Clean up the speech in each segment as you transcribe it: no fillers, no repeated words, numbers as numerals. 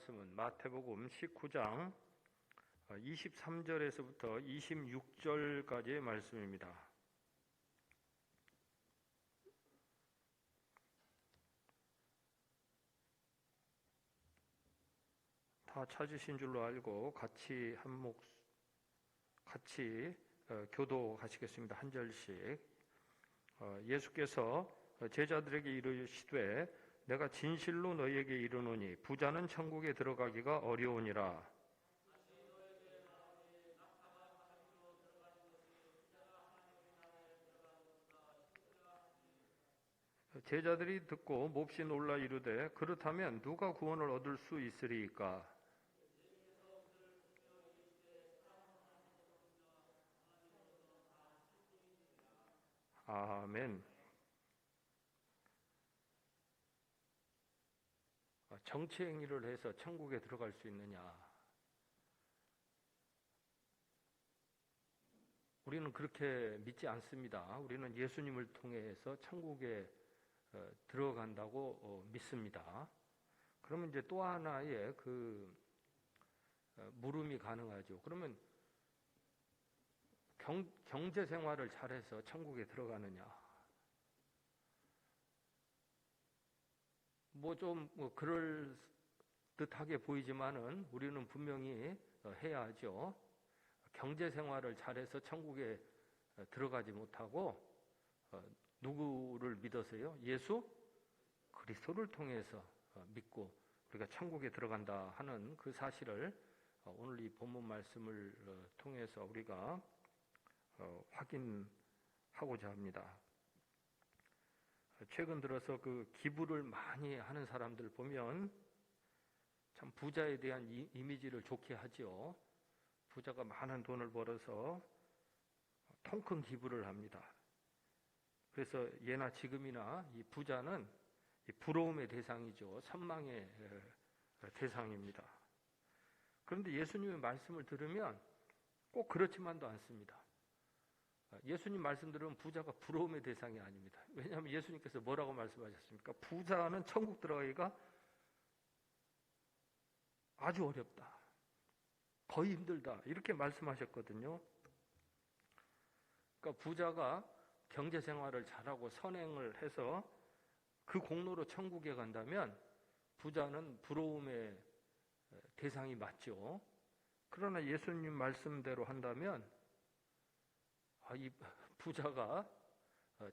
말씀은 마태복음 19장 23절에서부터 26절까지의 말씀입니다. 다 찾으신 줄로 알고 같이 교도하시겠습니다. 한 절씩. 예수께서 제자들에게 이르시되 내가 진실로 너희에게 이르노니 부자는 천국에 들어가기가 어려우니라. 제자들이 듣고 몹시 놀라 이르되 그렇다면 누가 구원을 얻을 수 있으리이까? 아멘. 정치 행위를 해서 천국에 들어갈 수 있느냐? 우리는 그렇게 믿지 않습니다. 우리는 예수님을 통해서 천국에 들어간다고 믿습니다. 그러면 이제 또 하나의 물음이 가능하죠. 그러면 경제 생활을 잘해서 천국에 들어가느냐? 그럴 듯하게 보이지만은 우리는 분명히 해야 하죠. 경제 생활을 잘해서 천국에 들어가지 못하고 누구를 믿어서요? 예수 그리스도를 통해서 믿고 우리가 천국에 들어간다 하는 그 사실을 오늘 이 본문 말씀을 통해서 우리가 확인하고자 합니다. 최근 들어서 기부를 많이 하는 사람들 보면 참 부자에 대한 이미지를 좋게 하죠. 부자가 많은 돈을 벌어서 통큰 기부를 합니다. 그래서 예나 지금이나 이 부자는 부러움의 대상이죠. 선망의 대상입니다. 그런데 예수님의 말씀을 들으면 꼭 그렇지만도 않습니다. 예수님 말씀 들으면 부자가 부러움의 대상이 아닙니다. 왜냐하면 예수님께서 뭐라고 말씀하셨습니까? 부자는 천국 들어가기가 아주 어렵다. 거의 힘들다. 이렇게 말씀하셨거든요. 그러니까 부자가 경제 생활을 잘하고 선행을 해서 그 공로로 천국에 간다면 부자는 부러움의 대상이 맞죠. 그러나 예수님 말씀대로 한다면 이 부자가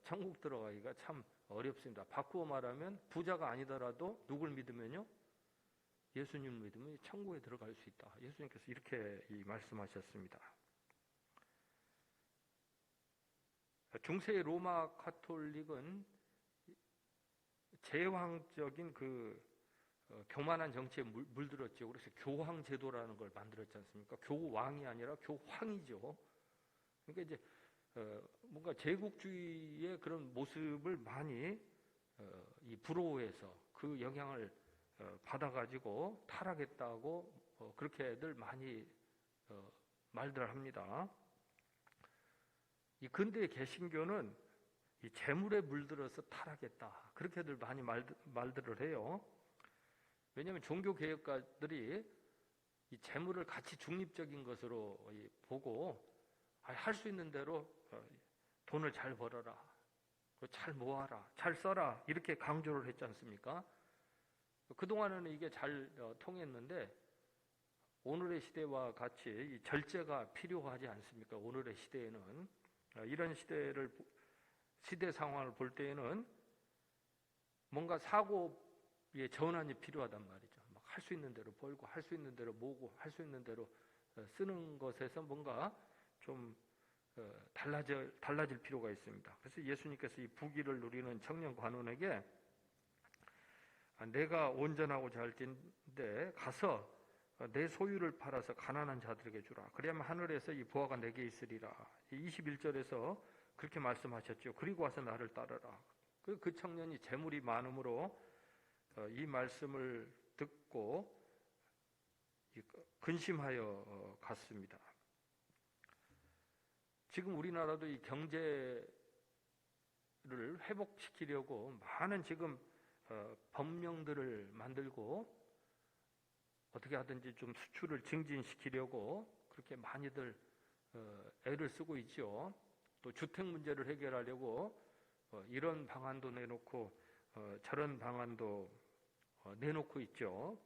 천국 들어가기가 참 어렵습니다. 바꾸어 말하면 부자가 아니더라도 누굴 믿으면요? 예수님을 믿으면 천국에 들어갈 수 있다. 예수님께서 이렇게 말씀하셨습니다. 중세 로마 카톨릭은 제왕적인 교만한 정치에 물들었죠. 그래서 교황 제도라는 걸 만들었지 않습니까? 교왕이 아니라 교황이죠. 그러니까 이제 뭔가 제국주의의 그런 모습을 많이 부러워해서 그 영향을 받아가지고 타락했다고 그렇게들 많이 말들 합니다. 이 근대 개신교는 이 재물에 물들어서 타락했다. 그렇게들 많이 말들을 해요. 왜냐하면 종교 개혁가들이 이 재물을 가치 중립적인 것으로 보고 할 수 있는 대로 돈을 잘 벌어라, 잘 모아라, 잘 써라 이렇게 강조를 했지 않습니까? 그동안에는 이게 잘 통했는데 오늘의 시대와 같이 이 절제가 필요하지 않습니까? 오늘의 시대에는 이런 시대 상황을 볼 때에는 뭔가 사고의 전환이 필요하단 말이죠. 막 할 수 있는 대로 벌고 할 수 있는 대로 모으고 할 수 있는 대로 쓰는 것에서 뭔가 좀 달라질 필요가 있습니다. 그래서 예수님께서 이 부귀를 누리는 청년 관원에게 내가 온전하고 잘 텐데 가서 내 소유를 팔아서 가난한 자들에게 주라. 그래야만 하늘에서 이 부하가 내게 있으리라. 21절에서 그렇게 말씀하셨죠. 그리고 와서 나를 따르라. 그 청년이 재물이 많음으로 이 말씀을 듣고 근심하여 갔습니다. 지금 우리나라도 이 경제를 회복시키려고 많은 지금 법령들을 만들고 어떻게 하든지 좀 수출을 증진시키려고 그렇게 많이들 애를 쓰고 있죠. 또 주택 문제를 해결하려고 이런 방안도 내놓고 저런 방안도 내놓고 있죠.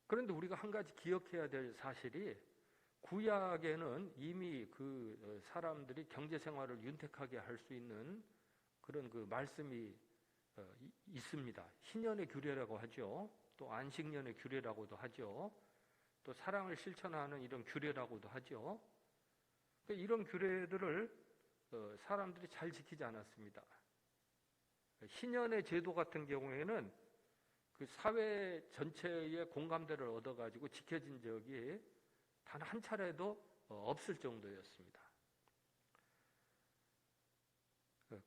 그런데 우리가 한 가지 기억해야 될 사실이 구약에는 이미 그 사람들이 경제 생활을 윤택하게 할 수 있는 그런 그 말씀이 있습니다. 희년의 규례라고 하죠. 또 안식년의 규례라고도 하죠. 또 사랑을 실천하는 이런 규례라고도 하죠. 그러니까 이런 규례들을 사람들이 잘 지키지 않았습니다. 희년의 제도 같은 경우에는 그 사회 전체의 공감대를 얻어가지고 지켜진 적이 단 한 차례도 없을 정도였습니다.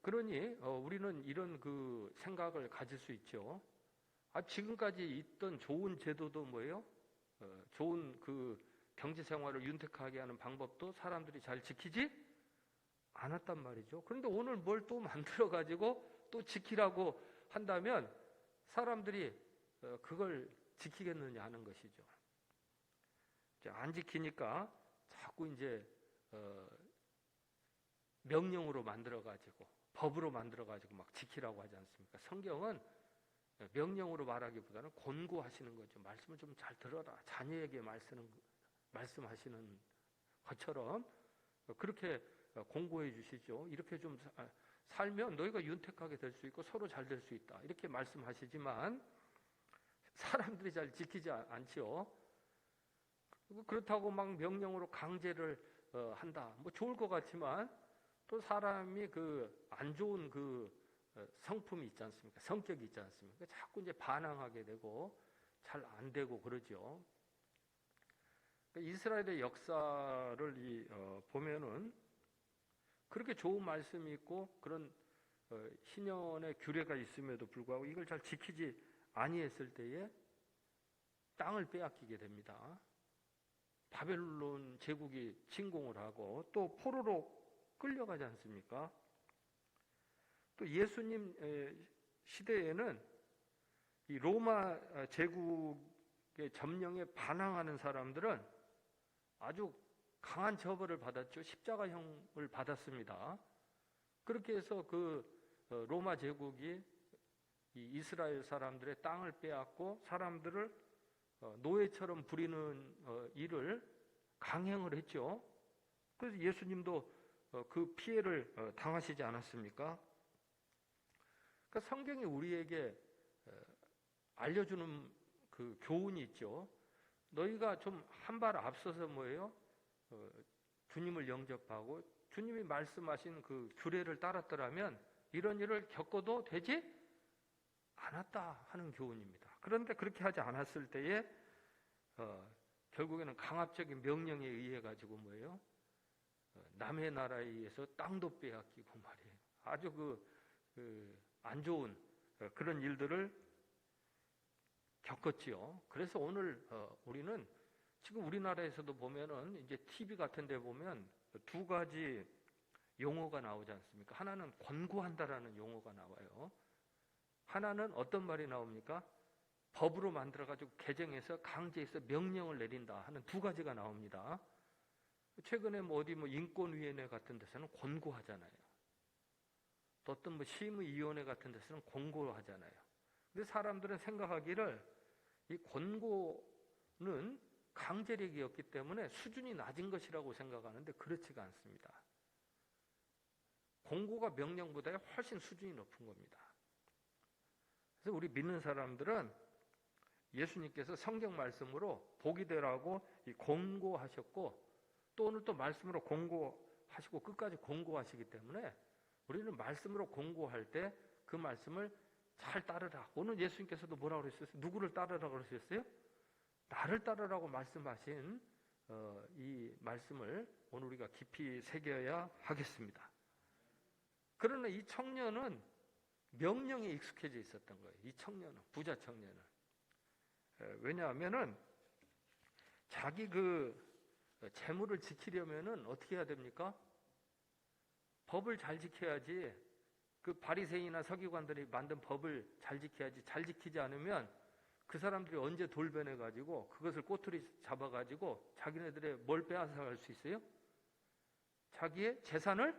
그러니 우리는 이런 그 생각을 가질 수 있죠. 지금까지 있던 좋은 제도도 뭐예요? 좋은 그 경제 생활을 윤택하게 하는 방법도 사람들이 잘 지키지 않았단 말이죠. 그런데 오늘 뭘 또 만들어 가지고 또 지키라고 한다면 사람들이 그걸 지키겠느냐 하는 것이죠. 안 지키니까 자꾸 이제 명령으로 만들어 가지고 법으로 만들어 가지고 막 지키라고 하지 않습니까? 성경은 명령으로 말하기보다는 권고하시는 거죠. 말씀을 좀 잘 들어라. 자녀에게 말씀하시는 것처럼 그렇게 공고해 주시죠. 이렇게 좀 살면 너희가 윤택하게 될 수 있고 서로 잘 될 수 있다. 이렇게 말씀하시지만 사람들이 잘 지키지 않지요. 그렇다고 막 명령으로 강제를 한다. 뭐 좋을 것 같지만 또 사람이 그 안 좋은 그 성품이 있지 않습니까? 성격이 있지 않습니까? 자꾸 이제 반항하게 되고 잘 안 되고 그러죠. 그러니까 이스라엘의 역사를 보면은 그렇게 좋은 말씀이 있고 그런 희년의 규례가 있음에도 불구하고 이걸 잘 지키지 아니했을 때에 땅을 빼앗기게 됩니다. 바벨론 제국이 침공을 하고 또 포로로 끌려가지 않습니까? 또 예수님 시대에는 이 로마 제국의 점령에 반항하는 사람들은 아주 강한 처벌을 받았죠. 십자가형을 받았습니다. 그렇게 해서 그 로마 제국이 이 이스라엘 사람들의 땅을 빼앗고 사람들을 노예처럼 부리는 일을 강행을 했죠. 그래서 예수님도 그 피해를 당하시지 않았습니까? 그러니까 성경이 우리에게 알려주는 그 교훈이 있죠. 너희가 좀 한 발 앞서서 뭐예요? 주님을 영접하고 주님이 말씀하신 그 규례를 따랐더라면 이런 일을 겪어도 되지 않았다 하는 교훈입니다. 그런데 그렇게 하지 않았을 때에 결국에는 강압적인 명령에 의해 가지고 뭐예요? 남의 나라에 의해서 땅도 빼앗기고 말이에요. 아주 안 좋은 그런 일들을 겪었지요. 그래서 오늘 우리는 지금 우리나라에서도 보면은 이제 TV 같은 데 보면 두 가지 용어가 나오지 않습니까? 하나는 권고한다라는 용어가 나와요. 하나는 어떤 말이 나옵니까? 법으로 만들어가지고 개정해서 강제해서 명령을 내린다 하는 두 가지가 나옵니다. 최근에 어디 인권위원회 같은 데서는 권고하잖아요. 또 어떤 심의위원회 같은 데서는 권고하잖아요. 근데 사람들은 생각하기를 이 권고는 강제력이 없기 때문에 수준이 낮은 것이라고 생각하는데 그렇지가 않습니다. 권고가 명령보다 훨씬 수준이 높은 겁니다. 그래서 우리 믿는 사람들은 예수님께서 성경 말씀으로 복이 되라고 권고하셨고 또 오늘 또 말씀으로 권고하시고 끝까지 권고하시기 때문에 우리는 말씀으로 권고할 때 그 말씀을 잘 따르라. 오늘 예수님께서도 뭐라고 그러셨어요? 누구를 따르라고 그러셨어요? 나를 따르라고 말씀하신 이 말씀을 오늘 우리가 깊이 새겨야 하겠습니다. 그러나 이 청년은 명령에 익숙해져 있었던 거예요. 이 청년은, 부자 청년은. 왜냐하면은 자기 재물을 지키려면은 어떻게 해야 됩니까? 법을 잘 지켜야지. 그 바리새인이나 서기관들이 만든 법을 잘 지켜야지. 잘 지키지 않으면 그 사람들이 언제 돌변해가지고 그것을 꼬투리 잡아가지고 자기네들의 뭘 빼앗아갈 수 있어요? 자기의 재산을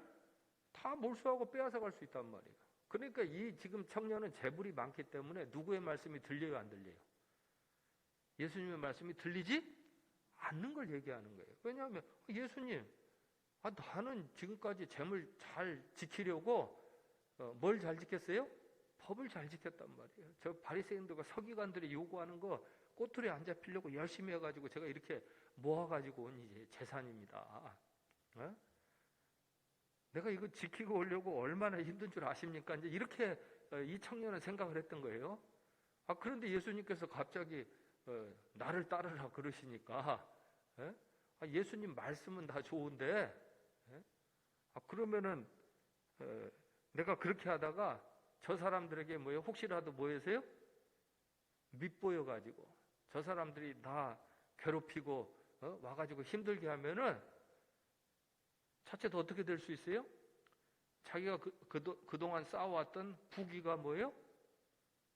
다 몰수하고 빼앗아갈 수 있단 말이에요. 그러니까 이 지금 청년은 재물이 많기 때문에 누구의 말씀이 들려요, 안 들려요? 예수님의 말씀이 들리지 않는 걸 얘기하는 거예요. 왜냐하면 예수님, 나는 지금까지 재물 잘 지키려고 뭘 잘 지켰어요? 법을 잘 지켰단 말이에요. 저 바리새인들과 서기관들이 요구하는 거 꼬투리 안 잡히려고 열심히 해가지고 제가 이렇게 모아가지고 온 이제 재산입니다. 내가 이거 지키고 오려고 얼마나 힘든 줄 아십니까? 이제 이렇게 이 청년은 생각을 했던 거예요. 그런데 예수님께서 갑자기 나를 따르라 그러시니까 예수님 말씀은 다 좋은데 그러면은 내가 그렇게 하다가 저 사람들에게 뭐예요? 혹시라도 뭐해서요? 밉보여가지고 저 사람들이 나 괴롭히고 와가지고 힘들게 하면은 차체도 어떻게 될 수 있어요? 자기가 그동안 쌓아왔던 부귀가 뭐예요?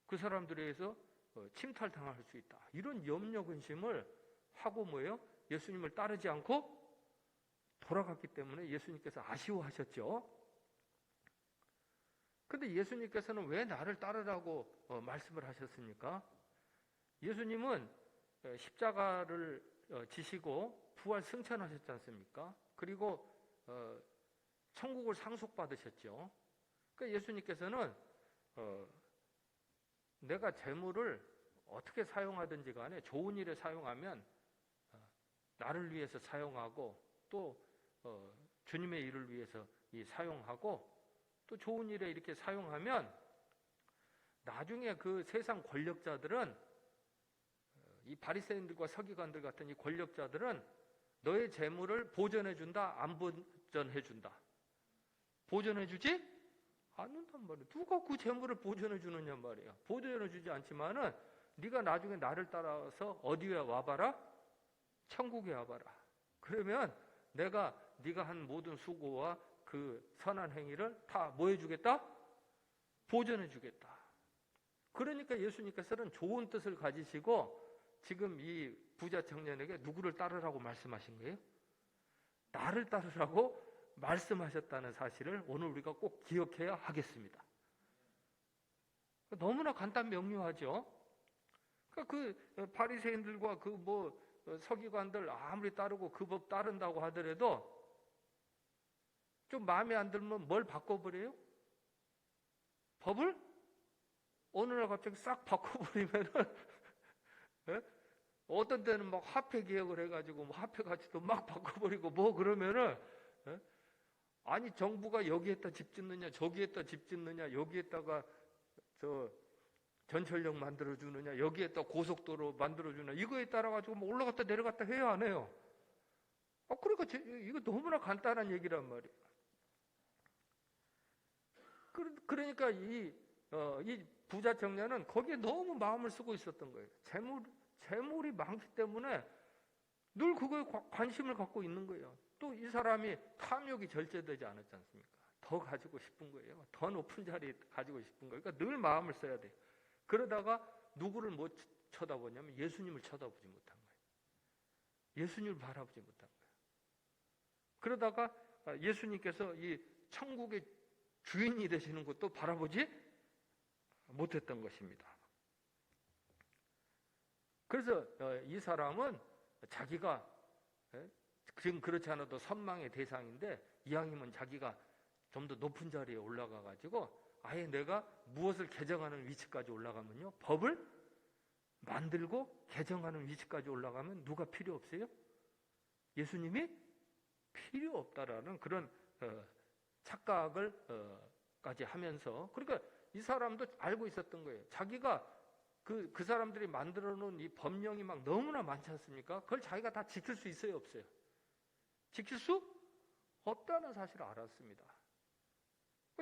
그 사람들에 의해서 침탈당할 수 있다. 이런 염려 근심을 하고 뭐예요? 예수님을 따르지 않고 돌아갔기 때문에 예수님께서 아쉬워하셨죠. 근데 예수님께서는 왜 나를 따르라고 말씀을 하셨습니까? 예수님은 십자가를 지시고 부활 승천하셨지 않습니까? 그리고 천국을 상속받으셨죠. 그러니까 예수님께서는 내가 재물을 어떻게 사용하든지 간에 좋은 일에 사용하면 나를 위해서 사용하고 또 주님의 일을 위해서 사용하고 또 좋은 일에 이렇게 사용하면 나중에 그 세상 권력자들은 이 바리새인들과 서기관들 같은 이 권력자들은 너의 재물을 보전해준다, 안 보전해준다? 보전해주지 않는단 말이야. 누가 그 재물을 보전해주느냐 말이야. 보전해주지 않지만은 네가 나중에 나를 따라서 어디에 와봐라? 천국에 와봐라. 그러면 내가 네가 한 모든 수고와 그 선한 행위를 다 뭐 해주겠다? 보전해주겠다. 그러니까 예수님께서는 좋은 뜻을 가지시고 지금 이 부자 청년에게 누구를 따르라고 말씀하신 거예요? 나를 따르라고 말씀하셨다는 사실을 오늘 우리가 꼭 기억해야 하겠습니다. 너무나 간단 명료하죠. 그러니까 그 바리새인들과 그 서기관들 아무리 따르고 그 법 따른다고 하더라도 좀 마음에 안 들면 뭘 바꿔버려요? 법을 어느 날 갑자기 싹 바꿔버리면은 어떤 때는 막 화폐 개혁을 해가지고 화폐 가치도 막 바꿔버리고 그러면은 아니 정부가 여기에다 집 짓느냐 저기에다 집 짓느냐 여기에다가 저 전철역 만들어주느냐 여기에다 고속도로 만들어주느냐 이거에 따라 가지고 뭐 올라갔다 내려갔다 해야 안 해요? 그러니까 이거 너무나 간단한 얘기란 말이에요. 그러니까 이 부자 청년은 거기에 너무 마음을 쓰고 있었던 거예요. 재물이 많기 때문에 늘 그거에 관심을 갖고 있는 거예요. 또 이 사람이 탐욕이 절제되지 않았지 않습니까? 더 가지고 싶은 거예요. 더 높은 자리 가지고 싶은 거예요. 그러니까 늘 마음을 써야 돼요. 그러다가 누구를 못 쳐다보냐면 예수님을 쳐다보지 못한 거예요. 예수님을 바라보지 못한 거예요. 그러다가 예수님께서 이 천국의 주인이 되시는 것도 바라보지 못했던 것입니다. 그래서 이 사람은 자기가 지금 그렇지 않아도 선망의 대상인데 이왕이면 자기가 좀 더 높은 자리에 올라가 가지고 아예 내가 무엇을 개정하는 위치까지 올라가면요 법을 만들고 개정하는 위치까지 올라가면 누가 필요 없어요? 예수님이 필요 없다라는 그런 착각을 까지 하면서 그러니까 이 사람도 알고 있었던 거예요. 자기가 그 사람들이 만들어 놓은 이 법령이 막 너무나 많지 않습니까? 그걸 자기가 다 지킬 수 있어요, 없어요? 지킬 수 없다는 사실을 알았습니다.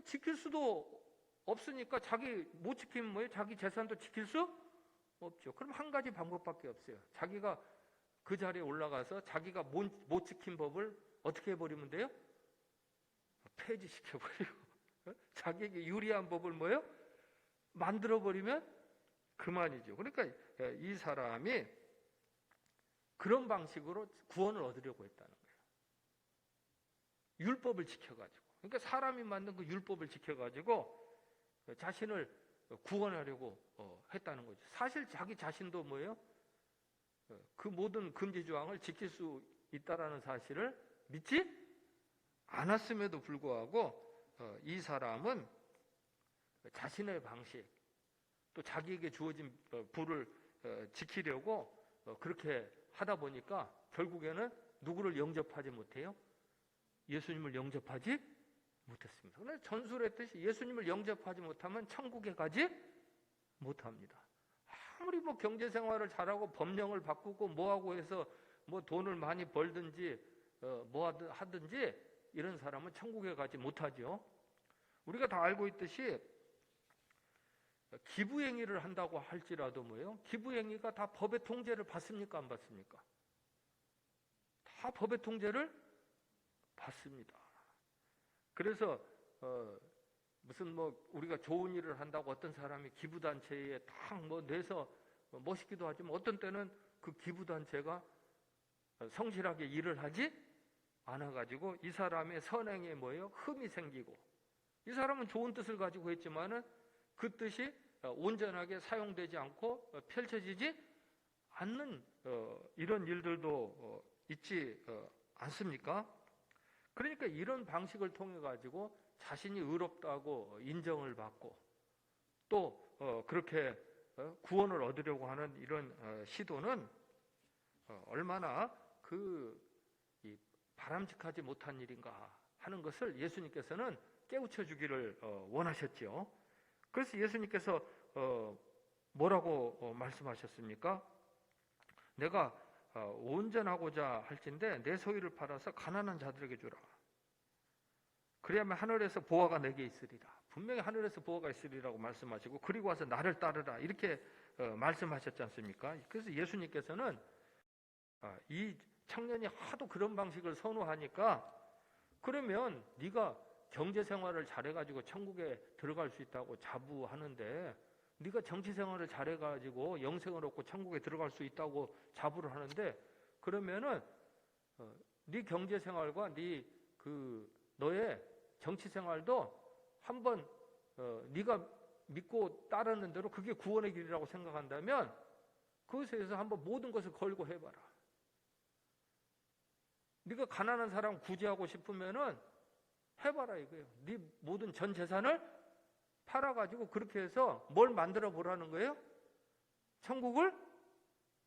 지킬 수도 없으니까 자기 못 지키면 뭐예요? 자기 재산도 지킬 수 없죠. 그럼 한 가지 방법밖에 없어요. 자기가 그 자리에 올라가서 자기가 못 지킨 법을 어떻게 해버리면 돼요? 폐지시켜버리고 자기에게 유리한 법을 뭐예요? 만들어버리면 그만이죠. 그러니까 이 사람이 그런 방식으로 구원을 얻으려고 했다는 거예요. 율법을 지켜가지고. 그러니까 사람이 만든 그 율법을 지켜가지고 자신을 구원하려고 했다는 거죠. 사실 자기 자신도 뭐예요? 그 모든 금지 조항을 지킬 수 있다라는 사실을 믿지 않았음에도 불구하고 이 사람은 자신의 방식, 또 자기에게 주어진 부를 지키려고 그렇게 하다 보니까 결국에는 누구를 영접하지 못해요? 예수님을 영접하지 못했습니다. 그런데 전술했듯이 예수님을 영접하지 못하면 천국에 가지 못합니다. 아무리 뭐 경제생활을 잘하고 법령을 바꾸고 뭐하고 해서 뭐 돈을 많이 벌든지 뭐 하든지 이런 사람은 천국에 가지 못하죠. 우리가 다 알고 있듯이 기부행위를 한다고 할지라도 뭐예요? 기부행위가 다 법의 통제를 받습니까? 안 받습니까? 다 법의 통제를 받습니다. 그래서 무슨 뭐 우리가 좋은 일을 한다고 어떤 사람이 기부단체에 딱 뭐 내서 멋있기도 하지만 어떤 때는 그 기부단체가 성실하게 일을 하지 않아가지고 이 사람의 선행에 뭐예요? 흠이 생기고 이 사람은 좋은 뜻을 가지고 했지만은 그 뜻이 온전하게 사용되지 않고 펼쳐지지 않는 이런 일들도 있지 않습니까? 그러니까 이런 방식을 통해 가지고 자신이 의롭다고 인정을 받고 또 그렇게 구원을 얻으려고 하는 이런 시도는 얼마나 바람직하지 못한 일인가 하는 것을 예수님께서는 깨우쳐 주기를 원하셨죠. 그래서 예수님께서 뭐라고 말씀하셨습니까? 내가 온전하고자 할진대 내 소유를 팔아서 가난한 자들에게 주라. 그래야만 하늘에서 보화가 내게 있으리라. 분명히 하늘에서 보화가 있으리라고 말씀하시고 그리고 와서 나를 따르라 이렇게 말씀하셨지 않습니까? 그래서 예수님께서는 이 청년이 하도 그런 방식을 선호하니까 그러면 네가 경제생활을 잘해가지고 천국에 들어갈 수 있다고 자부하는데 네가 정치생활을 잘해가지고 영생을 얻고 천국에 들어갈 수 있다고 자부를 하는데 그러면은 네 경제생활과 네 너의 정치생활도 한번 네가 믿고 따르는 대로 그게 구원의 길이라고 생각한다면 그것에 대해서 한번 모든 것을 걸고 해봐라. 네가 가난한 사람 구제하고 싶으면은 해봐라 이거예요. 네 모든 전 재산을 팔아가지고 그렇게 해서 뭘 만들어 보라는 거예요? 천국을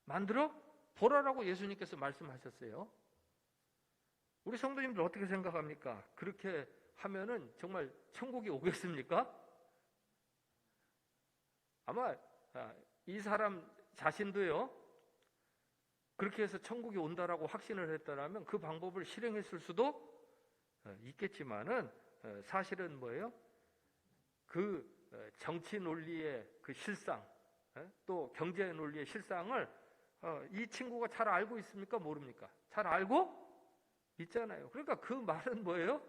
만들어 보라라고 예수님께서 말씀하셨어요. 우리 성도님들 어떻게 생각합니까? 그렇게 하면은 정말 천국이 오겠습니까? 아마 이 사람 자신도요. 그렇게 해서 천국이 온다라고 확신을 했다라면 그 방법을 실행했을 수도 있겠지만은 사실은 뭐예요? 그 정치 논리의 그 실상 또 경제 논리의 실상을 이 친구가 잘 알고 있습니까? 모릅니까? 잘 알고 있잖아요. 그러니까 그 말은 뭐예요?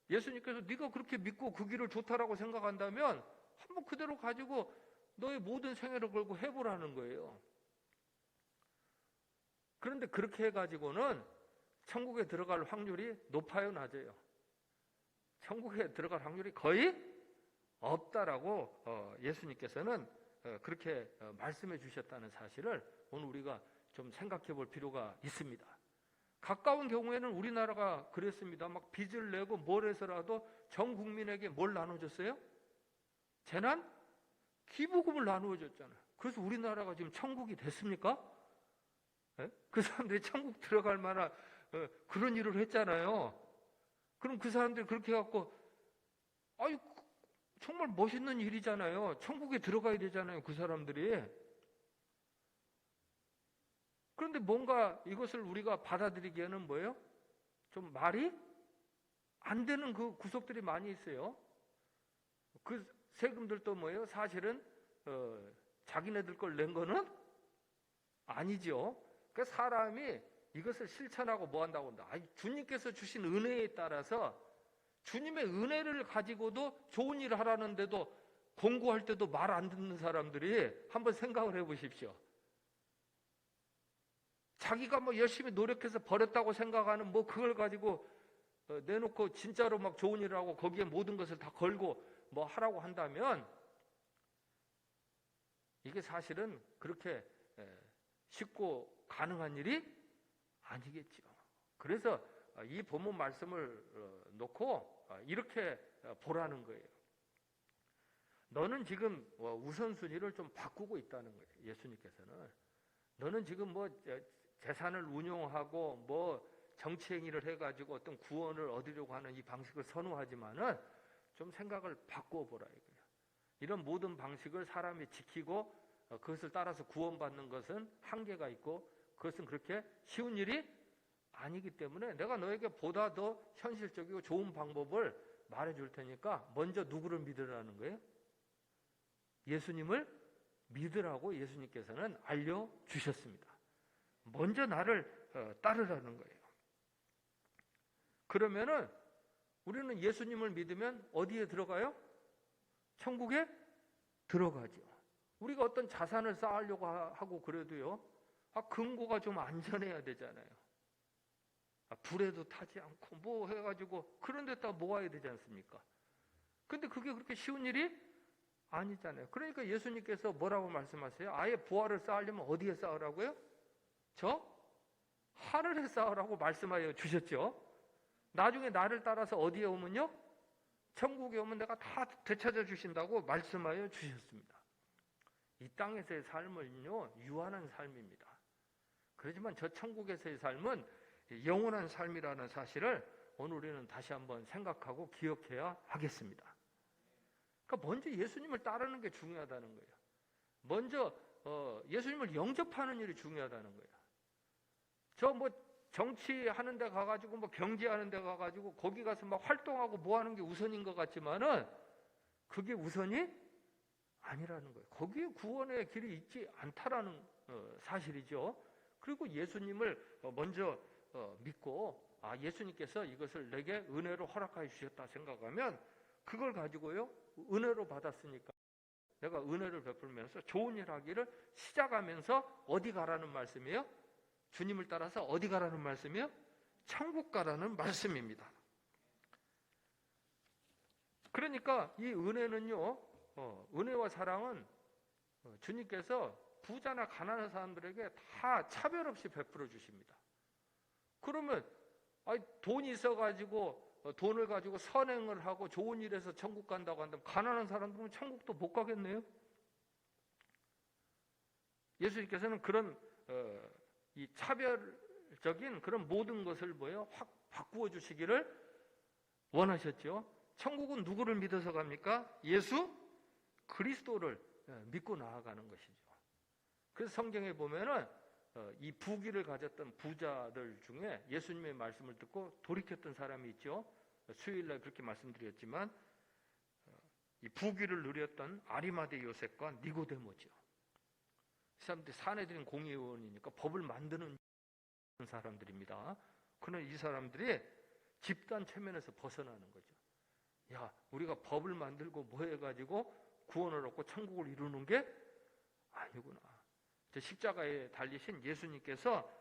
예수님께서 네가 그렇게 믿고 그 길을 좋다라고 생각한다면 한번 그대로 가지고 너의 모든 생애를 걸고 해보라는 거예요. 그런데 그렇게 해가지고는 천국에 들어갈 확률이 높아요, 낮아요? 천국에 들어갈 확률이 거의 없다라고 예수님께서는 그렇게 말씀해 주셨다는 사실을 오늘 우리가 좀 생각해 볼 필요가 있습니다. 가까운 경우에는 우리나라가 그랬습니다. 막 빚을 내고 뭘 해서라도 전 국민에게 뭘 나눠줬어요? 재난? 기부금을 나누어 줬잖아요. 그래서 우리나라가 지금 천국이 됐습니까? 그 사람들이 천국 들어갈 만한 그런 일을 했잖아요. 그럼 그 사람들이 그렇게 해갖고 아유 정말 멋있는 일이잖아요. 천국에 들어가야 되잖아요. 그 사람들이. 그런데 뭔가 이것을 우리가 받아들이기에는 뭐예요? 좀 말이 안 되는 그 구석들이 많이 있어요. 그 세금들도 뭐예요? 사실은 자기네들 걸 낸 거는 아니죠. 그러니까 사람이 이것을 실천하고 뭐 한다고 한다. 주님께서 주신 은혜에 따라서 주님의 은혜를 가지고도 좋은 일을 하라는데도 공부할 때도 말 안 듣는 사람들이 한번 생각을 해보십시오. 자기가 뭐 열심히 노력해서 벌였다고 생각하는 뭐 그걸 가지고 내놓고 진짜로 막 좋은 일을 하고 거기에 모든 것을 다 걸고 뭐 하라고 한다면 이게 사실은 그렇게 쉽고 가능한 일이 아니겠죠. 그래서 이 본문 말씀을 놓고 이렇게 보라는 거예요. 너는 지금 우선순위를 좀 바꾸고 있다는 거예요. 예수님께서는. 너는 지금 뭐 재산을 운용하고 뭐 정치행위를 해가지고 어떤 구원을 얻으려고 하는 이 방식을 선호하지만은 좀 생각을 바꿔보라 이거예요. 이런 모든 방식을 사람이 지키고 그것을 따라서 구원받는 것은 한계가 있고 그것은 그렇게 쉬운 일이 아니기 때문에 내가 너에게 보다 더 현실적이고 좋은 방법을 말해줄 테니까 먼저 누구를 믿으라는 거예요? 예수님을 믿으라고 예수님께서는 알려주셨습니다. 먼저 나를 따르라는 거예요. 그러면은 우리는 예수님을 믿으면 어디에 들어가요? 천국에 들어가죠. 우리가 어떤 자산을 쌓으려고 하고 그래도요, 금고가 좀 안전해야 되잖아요. 불에도 타지 않고 뭐 해가지고 그런 데다 모아야 되지 않습니까? 근데 그게 그렇게 쉬운 일이 아니잖아요. 그러니까 예수님께서 뭐라고 말씀하세요? 아예 보화를 쌓으려면 어디에 쌓으라고요? 저 하늘에 쌓으라고 말씀하여 주셨죠. 나중에 나를 따라서 어디에 오면요? 천국에 오면 내가 다 되찾아 주신다고 말씀하여 주셨습니다. 이 땅에서의 삶은요, 유한한 삶입니다. 그렇지만 저 천국에서의 삶은 영원한 삶이라는 사실을 오늘 우리는 다시 한번 생각하고 기억해야 하겠습니다. 그러니까 먼저 예수님을 따르는 게 중요하다는 거예요. 먼저 예수님을 영접하는 일이 중요하다는 거예요. 저 뭐 정치하는 데 가가지고 뭐 경제하는 데 가가지고 거기 가서 막 활동하고 뭐 하는 게 우선인 것 같지만은 그게 우선이 아니라는 거예요. 거기에 구원의 길이 있지 않다라는 사실이죠. 그리고 예수님을 먼저 믿고 예수님께서 이것을 내게 은혜로 허락하여 주셨다 생각하면 그걸 가지고요, 은혜로 받았으니까 내가 은혜를 베풀면서 좋은 일 하기를 시작하면서 어디 가라는 말씀이에요? 주님을 따라서 어디 가라는 말씀이에요? 천국 가라는 말씀입니다. 그러니까 이 은혜는요, 은혜와 사랑은 주님께서 부자나 가난한 사람들에게 다 차별 없이 베풀어 주십니다. 그러면 돈이 있어가지고 돈을 가지고 선행을 하고 좋은 일에서 천국 간다고 한다면 가난한 사람들은 천국도 못 가겠네요. 예수님께서는 그런 이 차별적인 그런 모든 것을 확 바꾸어 주시기를 원하셨죠. 천국은 누구를 믿어서 갑니까? 예수 그리스도를 믿고 나아가는 것이죠. 그래서 성경에 보면은 이 부귀를 가졌던 부자들 중에 예수님의 말씀을 듣고 돌이켰던 사람이 있죠. 수요일날 그렇게 말씀드렸지만 이 부귀를 누렸던 아리마대 요셉과 니고데모죠. 이 사람들이 사내들인 공의원이니까 법을 만드는 사람들입니다. 그러나 이 사람들이 집단 체면에서 벗어나는 거죠. 야, 우리가 법을 만들고 뭐 해가지고 구원을 얻고 천국을 이루는 게 아니구나. 저 십자가에 달리신 예수님께서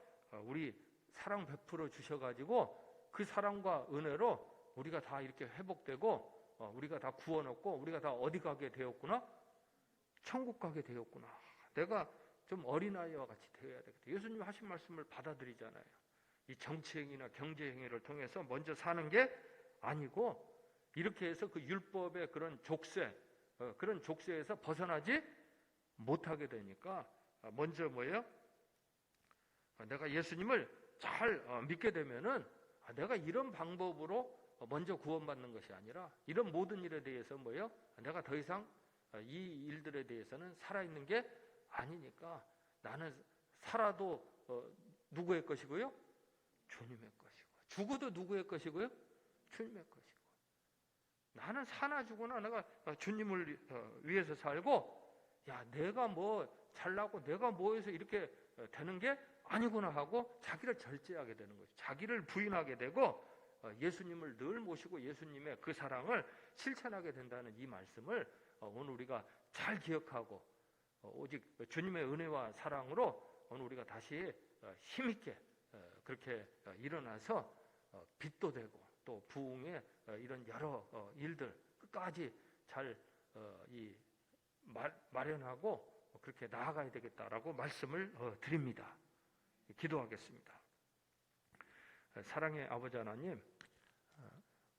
우리 사랑 베풀어 주셔가지고 그 사랑과 은혜로 우리가 다 이렇게 회복되고 우리가 다 구원 얻고 우리가 다 어디 가게 되었구나? 천국 가게 되었구나. 내가 좀 어린아이와 같이 되어야 되겠다. 예수님 하신 말씀을 받아들이잖아요. 이 정치행위나 경제행위를 통해서 먼저 사는 게 아니고 이렇게 해서 그 율법의 그런 족쇄, 그런 족쇄에서 벗어나지 못하게 되니까 먼저 뭐예요? 내가 예수님을 잘 믿게 되면은 내가 이런 방법으로 먼저 구원받는 것이 아니라 이런 모든 일에 대해서 뭐예요? 내가 더 이상 이 일들에 대해서는 살아있는 게 아니니까 나는 살아도 누구의 것이고요? 주님의 것이고 죽어도 누구의 것이고요? 주님의 것이고 나는 사나 죽으나 내가 주님을 위해서 살고 야 내가 뭐 잘나고 내가 뭐해서 이렇게 되는 게 아니구나 하고 자기를 절제하게 되는 거죠. 자기를 부인하게 되고 예수님을 늘 모시고 예수님의 그 사랑을 실천하게 된다는 이 말씀을 오늘 우리가 잘 기억하고 오직 주님의 은혜와 사랑으로 오늘 우리가 다시 힘있게 그렇게 일어나서 빛도 되고 또 부흥의 이런 여러 일들 끝까지 잘 마련하고 그렇게 나아가야 되겠다라고 말씀을 드립니다. 기도하겠습니다. 사랑의 아버지 하나님,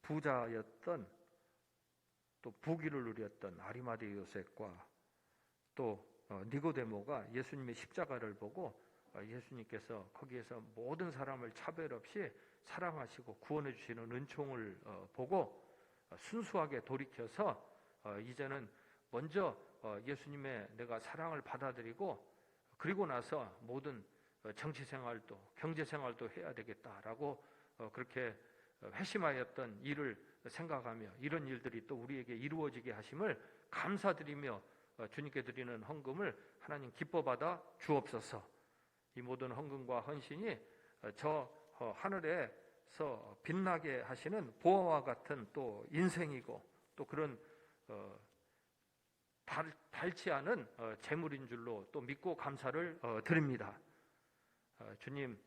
부자였던 또 부귀를 누렸던 아리마대 요셉과 또 니고데모가 예수님의 십자가를 보고 예수님께서 거기에서 모든 사람을 차별 없이 사랑하시고 구원해 주시는 은총을 보고 순수하게 돌이켜서 이제는 먼저 예수님의 내가 사랑을 받아들이고 그리고 나서 모든 정치생활도 경제생활도 해야 되겠다라고 그렇게 회심하였던 일을 생각하며 이런 일들이 또 우리에게 이루어지게 하심을 감사드리며 주님께 드리는 헌금을 하나님 기뻐 받아 주옵소서. 이 모든 헌금과 헌신이 저 하늘에서 빛나게 하시는 보화와 같은 또 인생이고 또 그런 닳지 않은 재물인 줄로 또 믿고 감사를 드립니다. 주님,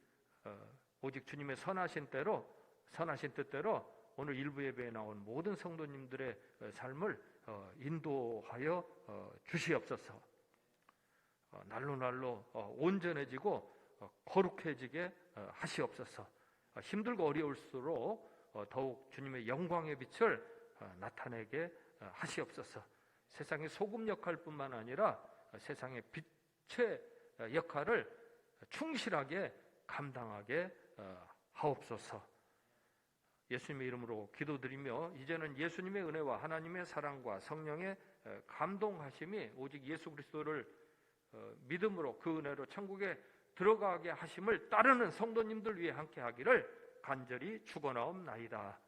오직 주님의 선하신 뜻대로 오늘 일부 예배에 나온 모든 성도님들의 삶을 인도하여 주시옵소서. 날로 온전해지고 거룩해지게 하시옵소서. 힘들고 어려울수록 더욱 주님의 영광의 빛을 나타내게 하시옵소서. 세상의 소금 역할뿐만 아니라 세상의 빛의 역할을 충실하게 감당하게 하옵소서. 예수님의 이름으로 기도드리며 이제는 예수님의 은혜와 하나님의 사랑과 성령의 감동하심이 오직 예수 그리스도를 믿음으로 그 은혜로 천국에 들어가게 하심을 따르는 성도님들 위해 함께 하기를 간절히 축원하옵나이다.